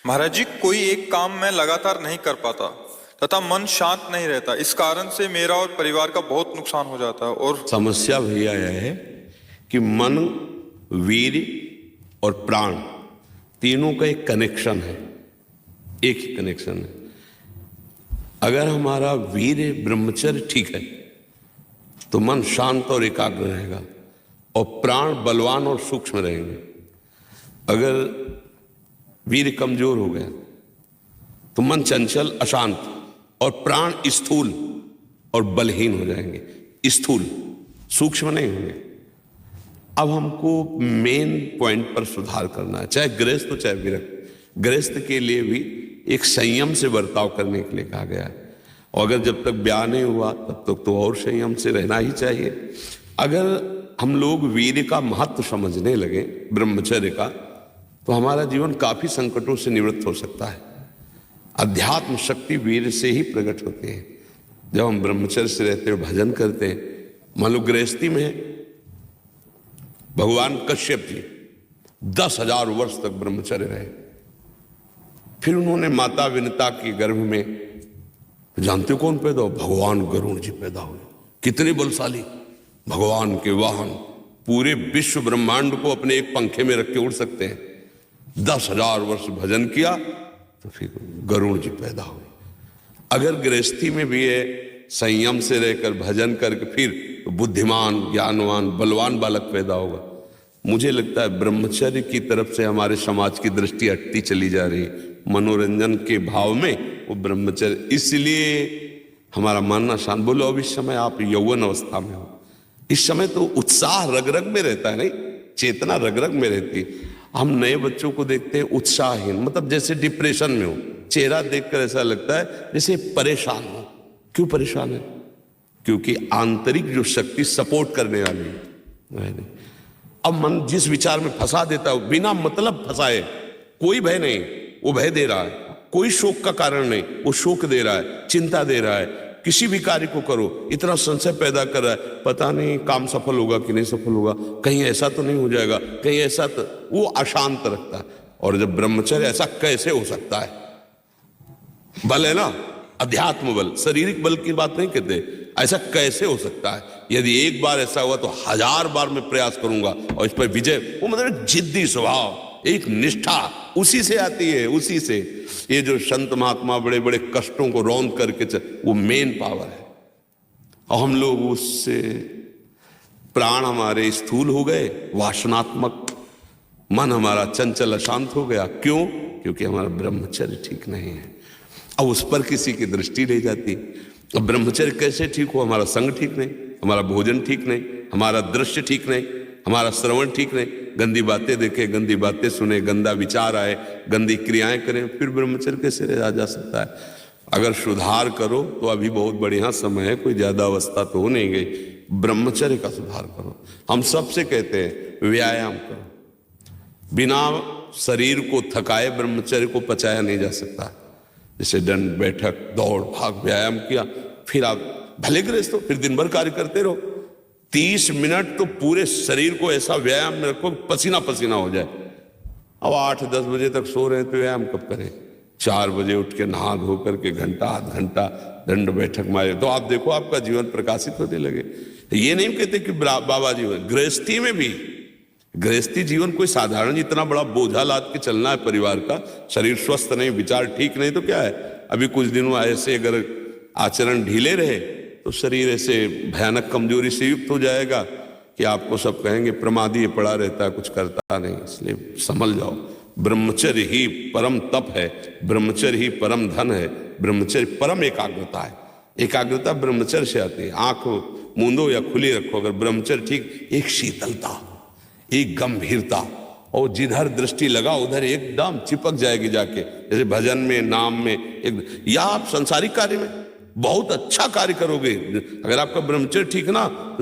महाराज जी, कोई एक काम मैं लगातार नहीं कर पाता तथा मन शांत नहीं रहता। इस कारण से मेरा और परिवार का बहुत नुकसान हो जाता है। और समस्या भैया यह है कि मन, वीर और प्राण तीनों का एक कनेक्शन है, एक ही कनेक्शन है। अगर हमारा वीर ब्रह्मचर्य ठीक है तो मन शांत और एकाग्र रहेगा और प्राण बलवान और सूक्ष्म रहेंगे। अगर वीर कमजोर हो गया तो मन चंचल, अशांत और प्राण स्थूल और बलहीन हो जाएंगे। स्थूल, सूक्ष्म नहीं होंगे। अब हमको मेन पॉइंट पर सुधार करना है, चाहे गृहस्थ हो चाहे विरक्त। गृहस्थ के लिए भी एक संयम से बर्ताव करने के लिए कहा गया है, और अगर जब तक ब्याह नहीं हुआ तब तक तो और संयम से रहना ही चाहिए। अगर हम लोग वीर का महत्व समझने लगे, ब्रह्मचर्य का, तो हमारा जीवन काफी संकटों से निवृत्त हो सकता है। अध्यात्म शक्ति वीर से ही प्रकट होती है। जब हम ब्रह्मचर्य से रहते हैं, भजन करते हैं, मान लो गृहस्थी में भगवान कश्यप जी 10,000 वर्ष तक ब्रह्मचर्य रहे। फिर उन्होंने माता विनता के गर्भ में, जानते हो कौन पैदा हो? भगवान गरुड़ जी पैदा हुए। कितने बलशाली, भगवान के वाहन, पूरे विश्व ब्रह्मांड को अपने एक पंखे में रख के उड़ सकते हैं। 10,000 वर्ष भजन किया तो फिर गरुड़ जी पैदा हुए। अगर गृहस्थी में भी है, संयम से रहकर भजन करके फिर बुद्धिमान, ज्ञानवान, बलवान बालक पैदा होगा। मुझे लगता है ब्रह्मचर्य की तरफ से हमारे समाज की दृष्टि हटती चली जा रही है। मनोरंजन के भाव में वो ब्रह्मचर्य, इसलिए हमारा मानना शांत। बोलो, अब इस समय आप यौवन अवस्था में हो, इस समय तो उत्साह रग रग में रहता है, नहीं, चेतना रग रग में रहती है। हम नए बच्चों को देखते हैं उत्साहहीन, मतलब जैसे डिप्रेशन में हो। चेहरा देखकर ऐसा लगता है जैसे परेशान हो। क्यों परेशान है? क्योंकि आंतरिक जो शक्ति सपोर्ट करने वाली है। अब मन जिस विचार में फंसा देता है, बिना मतलब फंसाए, कोई भय नहीं, वो भय दे रहा है। कोई शोक का कारण नहीं, वो शोक दे रहा है, चिंता दे रहा है। किसी भी कार्य को करो, इतना संशय पैदा कर रहा है, पता नहीं काम सफल होगा कि नहीं सफल होगा, कहीं ऐसा तो नहीं हो जाएगा, कहीं ऐसा तो, वो अशांत रखता है। और जब ब्रह्मचर्य, ऐसा कैसे हो सकता है? बल है ना, अध्यात्म बल, शारीरिक बल की बात नहीं कहते। ऐसा कैसे हो सकता है? यदि एक बार ऐसा हुआ तो 1000 बार मैं प्रयास करूंगा और इस पर विजय। वो मतलब जिद्दी स्वभाव, एक निष्ठा उसी से आती है, उसी से। ये जो संत महात्मा बड़े बड़े कष्टों को रौंद करके वो मेन पावर है। और हम लोग उससे, प्राण हमारे स्थूल हो गए, वासनात्मक, मन हमारा चंचल, अशांत हो गया। क्यों? क्योंकि हमारा ब्रह्मचर्य ठीक नहीं है। अब उस पर किसी की दृष्टि नहीं जाती। अब ब्रह्मचर्य कैसे ठीक हो? हमारा संग ठीक नहीं, हमारा भोजन ठीक नहीं, हमारा दृश्य ठीक नहीं, हमारा श्रवण ठीक नहीं, गंदी बातें देखे, गंदी बातें सुने, गंदा विचार आए, गंदी क्रियाएं करें, फिर ब्रह्मचर्य कैसे रहा जा सकता है? अगर सुधार करो तो अभी बहुत बढ़िया समय है, कोई ज्यादा अवस्था तो हो नहीं गई। ब्रह्मचर्य का सुधार करो। हम सबसे कहते हैं व्यायाम करो। बिना शरीर को थकाए ब्रह्मचर्य को पचाया नहीं जा सकता। जैसे दंड बैठक, दौड़ भाग, व्यायाम किया, फिर आप भले गृहस्थ हो, फिर दिन भर कार्य करते रहो। 30 मिनट तो पूरे शरीर को ऐसा व्यायाम में रखो, पसीना पसीना हो जाए। अब 8-10 बजे तक सो रहे हैं तो व्यायाम कब करें? 4 बजे उठ के नहा धो करके घंटा आध घंटा दंड बैठक मारे तो आप देखो आपका जीवन प्रकाशित होने लगे। ये नहीं कहते कि बाबा जीवन, गृहस्थी में भी, गृहस्थी जीवन कोई साधारण इतना बड़ा बोझा लाद के चलना है परिवार का। शरीर स्वस्थ नहीं, विचार ठीक नहीं तो क्या है? अभी कुछ दिनों ऐसे अगर आचरण ढीले रहे तो शरीर ऐसे भयानक कमजोरी से युक्त हो जाएगा कि आपको सब कहेंगे प्रमादी पड़ा रहता है, कुछ करता नहीं। इसलिए संभल जाओ। ब्रह्मचर्य ही परम तप है, ब्रह्मचर्य ही परम धन है, ब्रह्मचर्य परम एकाग्रता है। एकाग्रता ब्रह्मचर्य से आती है। आंख मूंदो या खुली रखो, अगर ब्रह्मचर्य ठीक, एक शीतलता, एक गंभीरता, और जिधर दृष्टि लगा उधर एकदम चिपक जाएगी जाके। जैसे भजन में, नाम में, एक, या आप संसारिक कार्य में बहुत अच्छा कार्य करोगे। अगर आपका ब्रह्मचर्य ठीक ना तो